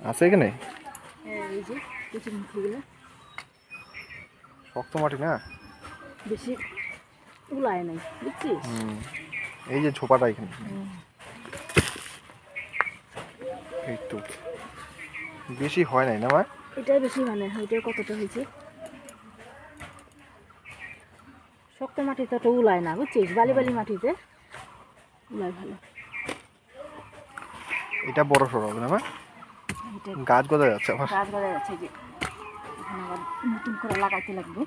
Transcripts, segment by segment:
আছে এখানে? হ্যাঁ এই যে কুচিমুখিগুলো শক্ত মাটি না, বেশি উলায় নাই, বুঝছিস? এই যে ছোপাটা এখানে, এই তো বেশি হয় নাই না মা? এটাই বেশি মানে ওইটার কতটা হয়েছে। শক্ত মাটিতে তো উলায় না, বুঝছিস? বালি বালি মাটিতে উলায় ভালো। এটা বড় সড়ো হবে না মা? এটা গাছ গজা যাচ্ছে আবার। গাছ গড়া যাচ্ছে যে এখন আবার নতুন করে লাগাইতে লাগবে।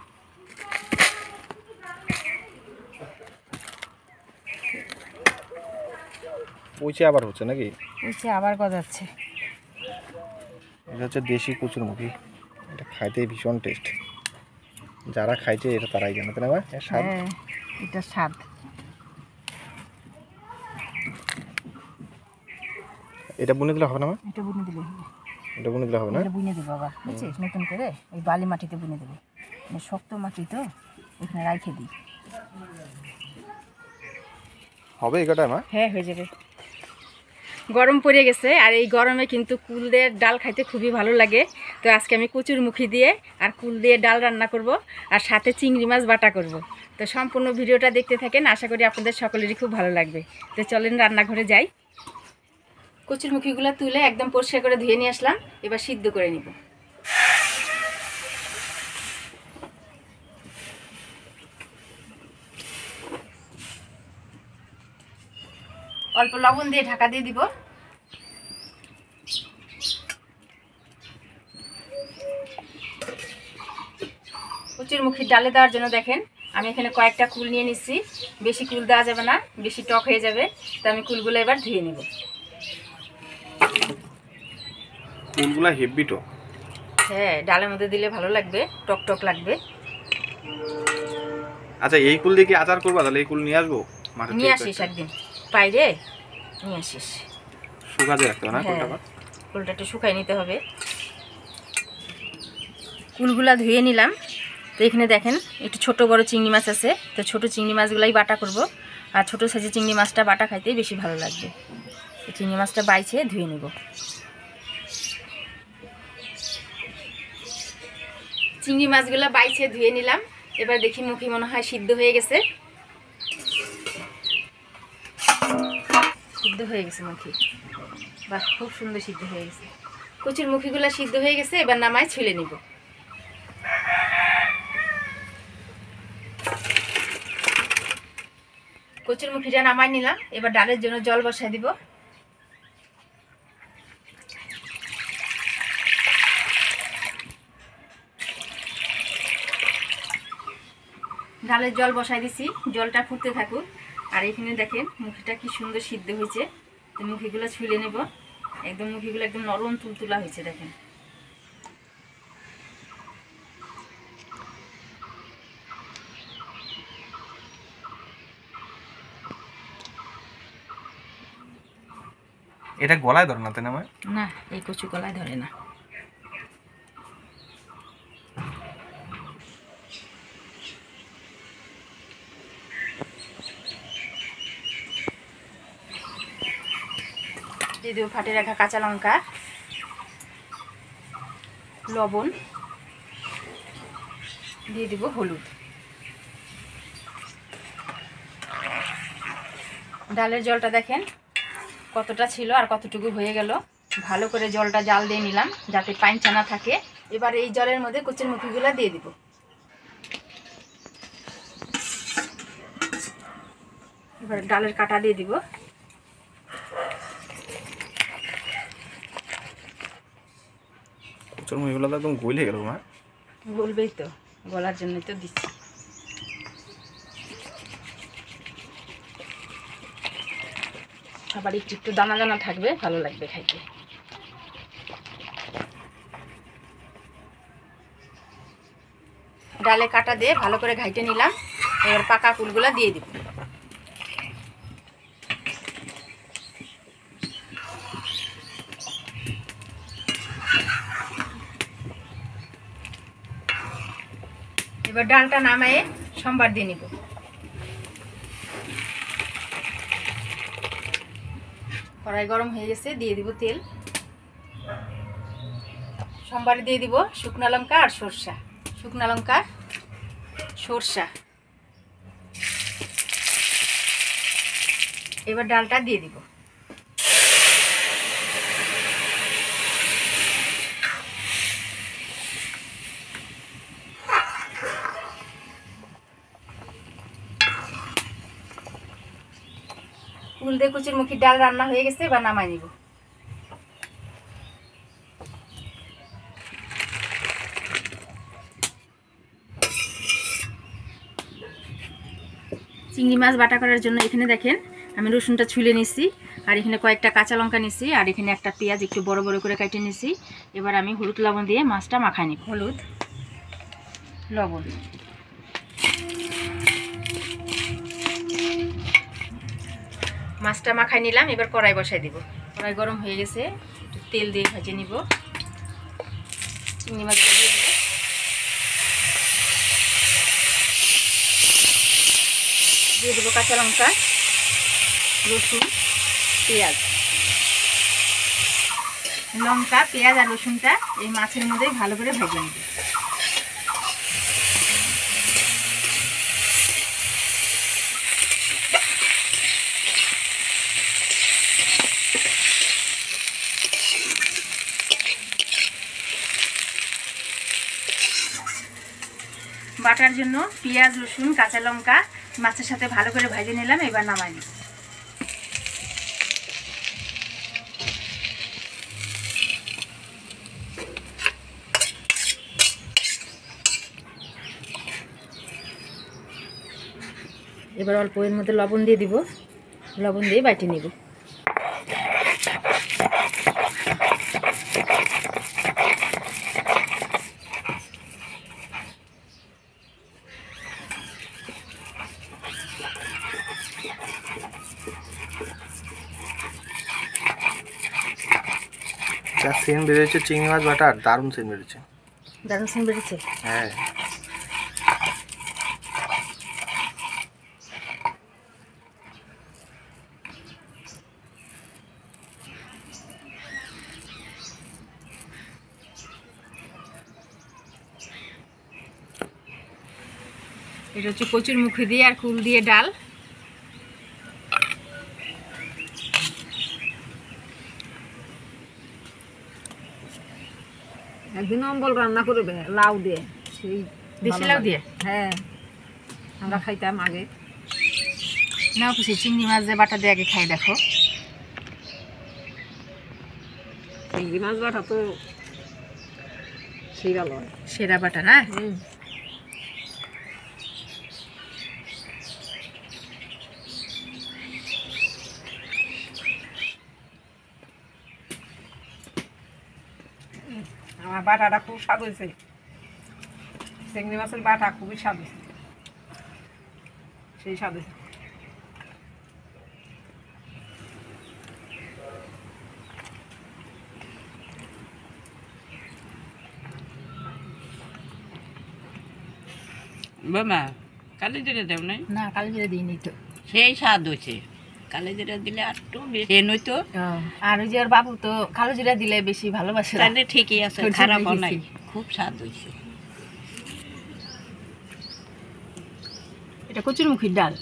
পচে আবার হচ্ছে নাকি? হচ্ছে আবার গজাচ্ছে। এটা হচ্ছে দেশি কচুরমুখী, এটা খাইতে ভীষণ টেস্ট। যারা খাইছে এটা তারাই জানে, তাই না মা? এর স্বাদ। হ্যাঁ এটা স্বাদ। এটা বুনে দিলে হবে না মা? এটা বুনে দিলে হবে। এটা বুনে দিলে হবে না? এটা বুনে দেবো আবার, বুঝছিস? নতুন করে ওই বালি মাটিতে বুনে দেবো, মানে শক্ত মাটি তো ওখানে রাখে দিই। হবে এই কটায় মা? হ্যাঁ হয়ে যাবে। গরম পড়ে গেছে আর এই গরমে কিন্তু কুল দিয়ে ডাল খাইতে খুবই ভালো লাগে। তো আজকে আমি কচুরমুখী দিয়ে আর কুল দিয়ে ডাল রান্না করব, আর সাথে চিংড়ি মাছ বাটা করব। তো সম্পূর্ণ ভিডিওটা দেখতে থাকেন, আশা করি আপনাদের সকলেরই খুব ভালো লাগবে। তো চলেন রান্নাঘরে যাই। কচুরমুখীগুলো তুলে একদম পরিষ্কার করে ধুয়ে নিয়ে আসলাম, এবার সিদ্ধ করে নিব। অল্প লবণ দিয়ে ঢাকা দিয়ে দিব। কচুরমুখীর ডালে দেওয়ার জন্য দেখেন আমি এখানে কয়েকটা কুল নিয়ে নিচ্ছি। বেশি কুল দেওয়া যাবে না, বেশি টক হয়ে যাবে। তো আমি কুলগুলো এবার ধুয়ে নেব। কুলগুলা হেভি টক। হ্যাঁ ডালের মধ্যে দিলে ভালো লাগবে, টক টক লাগবে। আচ্ছা এই কুল দিয়ে কি আচার করবা? তাহলে এই কুল নিয়ে আসবো, নিয়ে আসিস একদিন, বাইরে নিয়ে আসিস। শুকাতে রাখতে হবে না হ্যাঁ কুলটা? কুলটা একটু শুকাই নিতে হবে। কুলগুলা ধুয়ে নিলাম। তো এখানে দেখেন একটু ছোট বড় চিংড়ি মাছ আছে, তো ছোট চিংড়ি মাছগুলাই বাটা করব। আর ছোট সাইজের চিংড়ি মাছটা বাটা খাইতেই বেশি ভালো লাগবে। তো চিংড়ি মাছটা বাইছে ধুয়ে নেব। চিংড়ি মাছগুলো বাইছে ধুয়ে নিলাম। এবার দেখি মুখি মনে হয় সিদ্ধ হয়ে গেছে। সিদ্ধ হয়ে গেছে মুখি, বাহ খুব সুন্দর সিদ্ধ হয়ে গেছে। কচুর মুখিগুলো সিদ্ধ হয়ে গেছে, এবার নামায় ছুলে নিব। কচুর মুখিটা নামাই নিলাম, এবার ডালের জন্য জল বসায় দিব। ডালের জল বসাই দিছি, জলটা ফুটতে থাকুক। আর এখানে দেখেন মুখিটা কি সুন্দর সিদ্ধ হয়েছে। তো মুখিগুলো ছুলে নেব। একদম মুখিগুলো একদম নরম তুলতুলা হয়েছে দেখেন। এটা গলায় ধরে না, তাই না? না এই কচু গলায় ধরে না। দিয়ে দেবো ফাটে রাখা কাঁচা লঙ্কা, লবণ, দিয়ে দিব হলুদ। ডালের জলটা দেখেন কতটা ছিল আর কতটুকু হয়ে গেল। ভালো করে জলটা জাল দিয়ে নিলাম যাতে পানিটা না থাকে। এবার এই জলের মধ্যে কচুর মুখিগুলো দিয়ে দিব। এবার ডালের কাটা দিয়ে দিব। কচুর মুখিগুলো তো একদম গলে গেল মা। বলবেই তো, গলার জন্যই তো দিচ্ছি। আবার একটু একটু দানা দানা থাকবে, ভালো লাগবে খাইতে। ডালে কাটা দিয়ে ভালো করে ঘাইটে নিলাম। এবার পাকা কুলগুলা দিয়ে দিব। এবার ডালটা নামায়ে সম্বার দিয়ে নিব। কড়াই গরম হয়ে গেছে, দিয়ে দিব তেল। সোমবারে দিয়ে দিব শুকনো লঙ্কা আর সরষা, শুকনো লঙ্কা সরষা। এবার ডালটা দিয়ে দিব। কুল দিয়ে কুচির মুখির ডাল রান্না হয়ে গেছে, এবার নামাই নিব। চিংড়ি মাছ বাটা করার জন্য এখানে দেখেন আমি রসুনটা ছুলে নিছি, আর এখানে কয়েকটা কাঁচা লঙ্কা নিছি, আর এখানে একটা পেঁয়াজ একটু বড় বড় করে কেটে নিছি। এবার আমি হলুদ লবণ দিয়ে মাছটা মাখাই নিব। হলুদ লবণ, মাছটা মাখাই নিলাম। এবার কড়াই বসাই দিব। কড়াই গরম হয়ে গেছে, একটু তেল দিয়ে ভেজে নিব। চিংড়ি মাছটা দিয়ে দিব। দিয়ে দেবো কাঁচা লঙ্কা, রসুন, পেঁয়াজ। লঙ্কা, পেঁয়াজ আর রসুনটা এই মাছের মধ্যে ভালো করে ভেজে নেব। বাটার জন্য পেঁয়াজ, রসুন, কাঁচা লঙ্কা মাছের সাথে ভালো করে ভেজে নিলাম। এবার নামাই নিব। এবার অল্প এর মধ্যে লবণ দিয়ে দিব, লবণ দিয়ে বাইটে নিব। যা সেন্ট বেরিয়েছে চিংড়ি মাছ বাটার, দারুণ সেন্ট বেরিয়েছে। দারুণ সেন্ট বেরিয়েছে। হ্যাঁ, এটা হচ্ছে কচুর মুখি দিয়ে আর কুল দিয়ে ডাল। একদিন অম্বল রান্না করবে লাউ দিয়ে, সেই দেশি লাউ দিয়ে। হ্যাঁ, আমরা খাইতাম আগে। নাও খুশি চিংড়ি মাছ দিয়ে বাটা দিয়ে আগে খাই দেখো। চিংড়ি মাছ বাটা তো সেই ভালো হয়। সেরা বাটা না? আমার বাটাটা খুব স্বাদ হয়েছে, চিংড়ি মাছের বাটা খুবই স্বাদ হয়েছে, সেই স্বাদ হয়েছে। বাবা কালি জিরে দেও নাই? না, কালো জিরে দিইনি তো। সেই স্বাদ হয়েছে, কালি জিরে দিলে আর একটু বেশি নইতো। আর ওই যে ওর বাবু তো কালো জিরা দিলে বেশি ভালোবাসে। তাহলে ঠিকই আছে, সরষে খারাপ দিয়ে নাই, দিছি। খুব স্বাদ হয়েছে। এটা কচুর মুখির ডাল।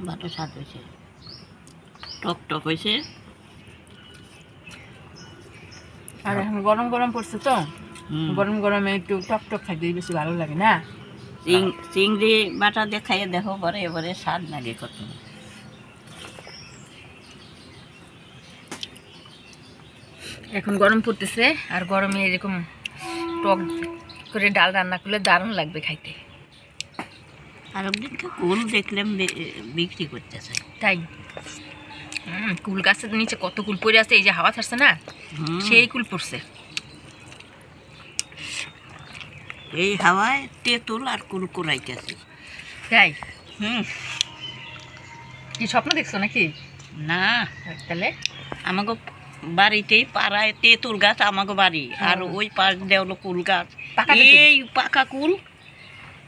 ভালো স্বাদ হয়েছে, টক টক হয়েছে। আর এখন গরম গরম পড়ছে তো, গরম গরমে একটু টক টক খাইতে বেশি ভালো লাগে না? চিংড়ি বাটা দিয়ে খাইয়ে দেখো, পরে এবারে স্বাদ লাগে কত। এখন গরম পড়তেছে, আর গরমে এরকম টক করে ডাল রান্না করলে দারুণ লাগবে খাইতে। আর একদিনকে কুল দেখলাম বিক্রি করতেছে। তাই কুল গাছের নিচে কত কুল পড়ে আছে, এই যে হাওয়া ছাড়ছে না, সেই কুল পড়ছে। এই হাওয়ায় তেঁতুল আর কুল কুড়াইতেছে। তাই? কি স্বপ্ন দেখছো নাকি? না, তাহলে আমাকে বাড়িতেই পাড়ায় তেঁতুল গাছ, আমাকে বাড়ি, আর ওই পাশ দিয়ে হলো কুল গাছ। পাকা তেঁতুল? এই পাকা কুল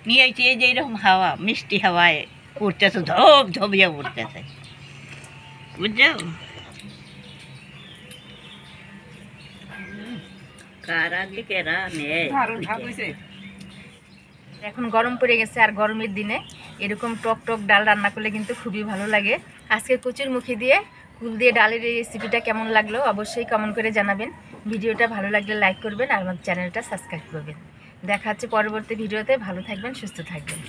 নিয়ে আইছে, এই যে এরকম হাওয়া, মিষ্টি হাওয়ায় উঠতেছে, ধপ ধপিয়া উঠতেছে, বুঝছো? কার আগে কেরা নেয় দারুণ স্বাদ হয়েছে। এখন গরম পড়ে গেছে, আর গরমের দিনে এরকম টক টক ডাল রান্না করলে কিন্তু খুবই ভালো লাগে। আজকে কচুর মুখি দিয়ে কুল দিয়ে ডালের এই রেসিপিটা কেমন লাগলো অবশ্যই কমেন্ট করে জানাবেন। ভিডিওটা ভালো লাগলে লাইক করবেন আর আমার চ্যানেলটা সাবস্ক্রাইব করবেন। দেখা হচ্ছে পরবর্তী ভিডিওতে। ভালো থাকবেন, সুস্থ থাকবেন।